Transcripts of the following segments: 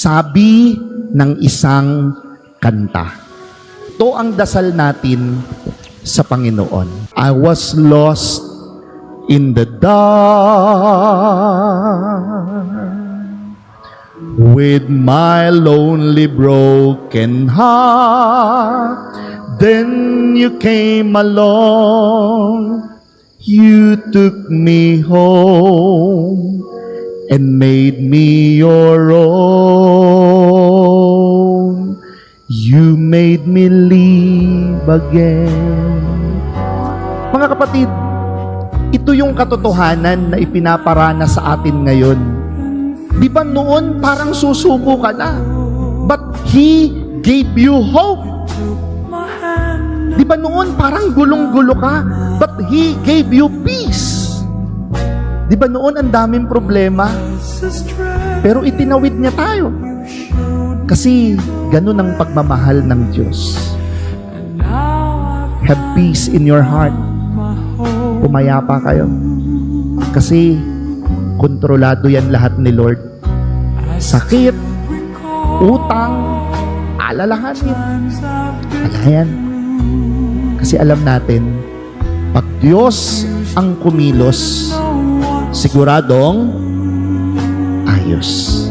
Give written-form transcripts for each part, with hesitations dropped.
Sabi ng isang kanta. Ito ang dasal natin sa Panginoon. I was lost in the dark with my lonely broken heart. Then you came along, you took me home and made me your own. You made me live again. Mga kapatid, ito yung katotohanan na ipinaparana sa atin ngayon. Di ba noon parang susuko ka na? But He gave you hope. Di ba noon parang gulong-gulo ka? But He gave you peace. Di ba noon ang daming problema? Pero itinawid niya tayo. Kasi ganun ang pagmamahal ng Diyos. Have peace in your heart. Pumayapa kayo. Kasi kontrolado yan lahat ni Lord. Sakit, utang, alalahanin. Alayan. Kasi alam natin, pag Diyos ang kumilos, siguradong ayos.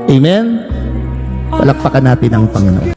Amen? Palakpakan natin ang Panginoon.